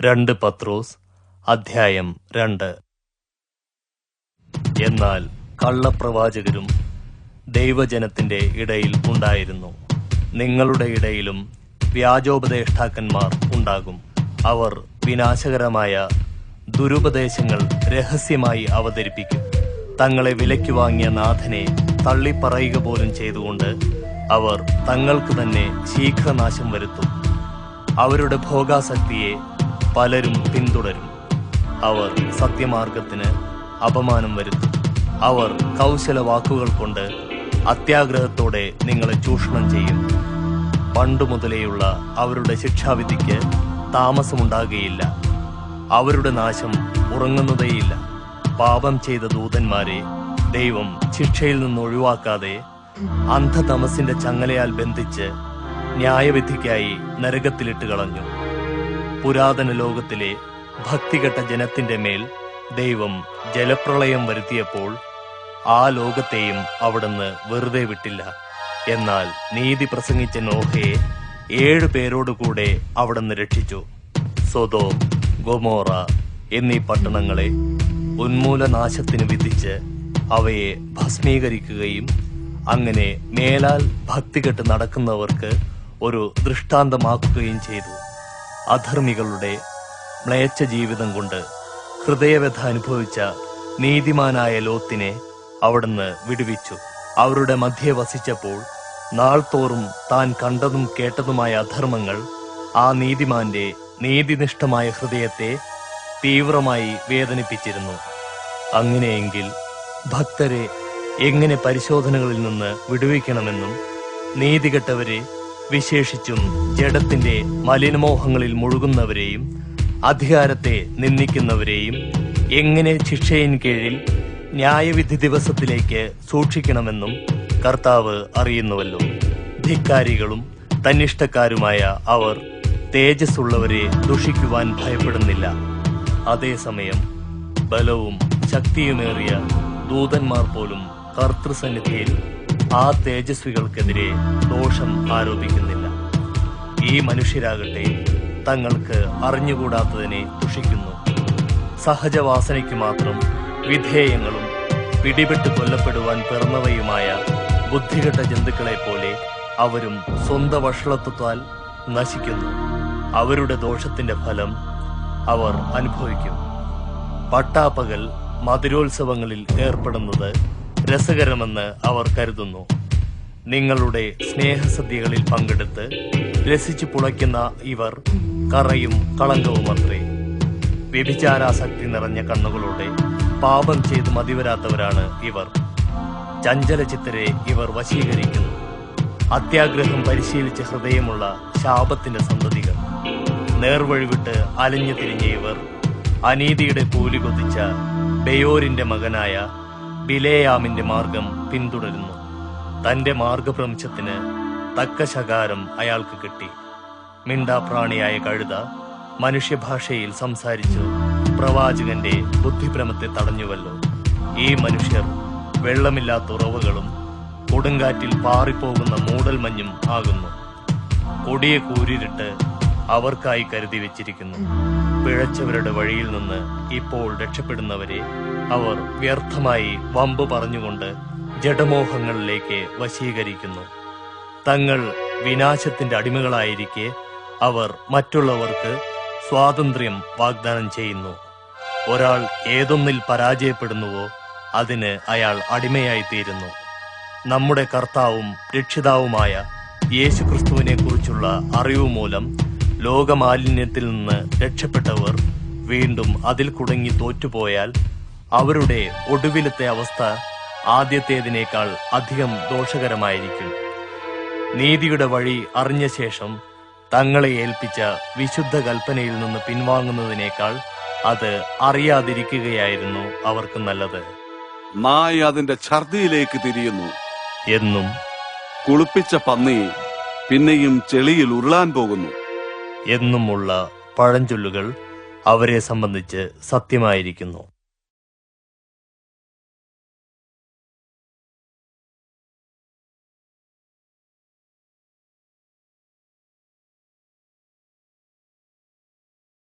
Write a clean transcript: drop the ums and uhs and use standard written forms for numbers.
2 പത്രോസ് അധ്യായം 2. എന്നാൽ കള്ളപ്രവാചകരും ദൈവജനത്തിന്റെ ഇടയിൽ ഉണ്ടായിരുന്നു. നിങ്ങളുടെ ഇടയിലും വ്യാജോപദേഷ്ടാക്കന്മാർ ഉണ്ടാകും. അവർ വിനാശകരമായ ദുരുപദേശങ്ങൾ രഹസ്യമായി അവതരിപ്പിക്കും. തങ്ങളെ വിലയ്ക്ക് വാങ്ങിയ നാഥനെ തള്ളിപ്പറയുക പോലും ചെയ്തുകൊണ്ട് അവർ തങ്ങൾക്ക് തന്നെ ശീഘ്രനാശം വരുത്തും. അവരുടെ ഭോഗാസക്തിയെ പലരും പിന്തുടരും. അവർ സത്യമാർഗത്തിന് അപമാനം വരുത്തും. അവർ കൗശല വാക്കുകൾ കൊണ്ട് അത്യാഗ്രഹത്തോടെ നിങ്ങളെ ചൂഷണം ചെയ്യും. പണ്ടുമുതലേയുള്ള അവരുടെ ശിക്ഷാവിധിക്ക് താമസമുണ്ടാകുകയില്ല. അവരുടെ നാശം ഉറങ്ങുന്നതേയില്ല. പാപം ചെയ്ത ദൂതന്മാരെ ദൈവം ശിക്ഷയിൽ നിന്ന് ഒഴിവാക്കാതെ അന്ധതമസിന്റെ ചങ്ങലയാൽ ബന്ധിച്ച് ന്യായവിധിക്കായി നരകത്തിലിട്ട് കളഞ്ഞു. പുരാതന ലോകത്തിലെ ഭക്തികെട്ട ജനത്തിന്റെ മേൽ ദൈവം ജലപ്രളയം വരുത്തിയപ്പോൾ ആ ലോകത്തെയും അവിടുന്ന് വെറുതെ വിട്ടില്ല. എന്നാൽ നീതി പ്രസംഗിച്ച നോഹയെ 7 പേരോടുകൂടെ അവിടുന്ന് രക്ഷിച്ചു. സൊദോം, ഗൊമോറ എന്നീ പട്ടണങ്ങളെ ഉന്മൂലനാശത്തിന് വിധിച്ച് അവയെ ഭസ്മീകരിക്കുകയും അങ്ങനെ മേലാൽ ഭക്തികെട്ട് നടക്കുന്നവർക്ക് ഒരു ദൃഷ്ടാന്തമാക്കുകയും ചെയ്തു. അധർമ്മികളുടെ മ്ലേച്ഛ ജീവിതം കൊണ്ട് ഹൃദയവ്യഥ അനുഭവിച്ച നീതിമാനായ ലോത്തിനെ അവിടുന്ന് വിടുവിച്ചു. അവരുടെ മധ്യേ വസിച്ചപ്പോൾ നാൾതോറും താൻ കണ്ടതും കേട്ടതുമായ അധർമ്മങ്ങൾ ആ നീതിമാന്റെ നീതിനിഷ്ഠമായ ഹൃദയത്തെ തീവ്രമായി വേദനിപ്പിച്ചിരുന്നു. അങ്ങനെയെങ്കിൽ ഭക്തരെ എങ്ങനെ പരിശോധനകളിൽ നിന്ന് വിടുവിക്കണമെന്നും നീതികെട്ടവരെ, വിശേഷിച്ചും ജഡത്തിന്റെ മലിനമോഹങ്ങളിൽ മുഴുകുന്നവരെയും അധികാരത്തെ നിന്ദിക്കുന്നവരെയും എങ്ങനെ ശിക്ഷയിൻ കീഴിൽ ന്യായവിധി ദിവസത്തിലേക്ക് സൂക്ഷിക്കണമെന്നും കർത്താവ് അറിയുന്നുവല്ലോ. ധിക്കാരികളും തന്നിഷ്ടക്കാരുമായ അവർ തേജസ്സുള്ളവരെ ദുഷിക്കുവാൻ ഭയപ്പെടുന്നില്ല. അതേസമയം ബലവും ശക്തിയുമേറിയ ദൂതന്മാർ പോലും കർത്തൃസന്നിധിയിൽ ആ തേജസ്വികൾക്കെതിരെ ദോഷം ആരോപിക്കുന്നില്ല. ഈ മനുഷ്യരാകട്ടെ തങ്ങൾക്ക് അറിഞ്ഞുകൂടാത്തതിനെ ദുഷിക്കുന്നു. സഹജവാസനയ്ക്ക് മാത്രം വിധേയങ്ങളും പിടിപെട്ട് കൊല്ലപ്പെടുവാൻ പിറന്നവയുമായ ബുദ്ധികെട്ട ജന്തുക്കളെ പോലെ അവരും സ്വന്തം വഷളത്വത്താൽ നശിക്കുന്നു. അവരുടെ ദോഷത്തിന്റെ ഫലം അവർ അനുഭവിക്കും. പട്ടാപ്പകൽ മധുരോത്സവങ്ങളിൽ ഏർപ്പെടുന്നത് രസകരമെന്ന് അവർ കരുതുന്നു. നിങ്ങളുടെ സ്നേഹസദ്യകളിൽ പങ്കെടുത്ത് രസിച്ചു പുളയ്ക്കുന്ന ഇവർ കറയും കളങ്കവുമത്രേ. വ്യഭിചാരാസക്തി നിറഞ്ഞ കണ്ണുകളോടെ പാപം ചെയ്ത് മതിവരാത്തവരാണ് ഇവർ. ചഞ്ചലചിത്തരെ ഇവർ വശീകരിക്കുന്നു. അത്യാഗ്രഹം പരിശീലിച്ച ഹൃദയമുള്ള ശാപത്തിന്റെ സന്തതികൾ. നേർവഴി വിട്ട് അലഞ്ഞു തിരിഞ്ഞ ഇവർ അനീതിയുടെ കൂലി കൊതിച്ച ബെയോരിന്റെ മകനായ ബിലേയാമിന്റെ മാർഗം പിന്തുടരുന്നു. തന്റെ മാർഗഭ്രംശത്തിന് തക്ക ശകാരം അയാൾക്ക് കിട്ടി. മിണ്ടാപ്രാണിയായ കഴുത മനുഷ്യഭാഷയിൽ സംസാരിച്ചു പ്രവാചകന്റെ ബുദ്ധിഭ്രമത്തെ തടഞ്ഞുവല്ലോ. ഈ മനുഷ്യർ വെള്ളമില്ലാത്ത ഉറവുകളും കൊടുങ്കാറ്റിൽ പാറിപ്പോകുന്ന മൂടൽമഞ്ഞും ആകുന്നു. കൊടിയ കൂരിരുട്ട് അവർക്കായി കരുതി വെച്ചിരിക്കുന്നു. പിഴച്ചവരുടെ വഴിയിൽ നിന്ന് ഇപ്പോൾ രക്ഷപ്പെടുന്നവരെ അവർ വ്യർത്ഥമായി വമ്പ് പറഞ്ഞുകൊണ്ട് ജഡമോഹങ്ങളിലേക്ക് വശീകരിക്കുന്നു. തങ്ങൾ വിനാശത്തിന്റെ അടിമകളായിരിക്കെ അവർ മറ്റുള്ളവർക്ക് സ്വാതന്ത്ര്യം വാഗ്ദാനം ചെയ്യുന്നു. ഒരാൾ ഏതൊന്നിൽ പരാജയപ്പെടുന്നുവോ അതിന് അയാൾ അടിമയായിത്തീരുന്നു. നമ്മുടെ കർത്താവും രക്ഷിതാവുമായ യേശുക്രിസ്തുവിനെ കുറിച്ചുള്ള അറിവ് മൂലം ലോകമാലിന്യത്തിൽ നിന്ന് രക്ഷപ്പെട്ടവർ വീണ്ടും അതിൽ കുടുങ്ങി തോറ്റുപോയാൽ അവരുടെ ഒടുവിലത്തെ അവസ്ഥ ആദ്യത്തേതിനേക്കാൾ അധികം ദോഷകരമായിരിക്കും. നീതിയുടെ വഴി അറിഞ്ഞ ശേഷം തങ്ങളെ ഏൽപ്പിച്ച വിശുദ്ധ കൽപ്പനയിൽ നിന്ന് പിൻവാങ്ങുന്നതിനേക്കാൾ അത് അറിയാതിരിക്കുകയായിരുന്നു അവർക്ക് നല്ലത്. നായ അതിന്റെ ഛർദിയിലേക്ക് തിരിയുന്നു എന്നും കുളിപ്പിച്ച പന്നി പിന്നെയും ചെളിയിൽ ഉരുളാൻ പോകുന്നു എന്നുമുള്ള പഴഞ്ചൊല്ലുകൾ അവരെ സംബന്ധിച്ച് സത്യമായിരിക്കുന്നു.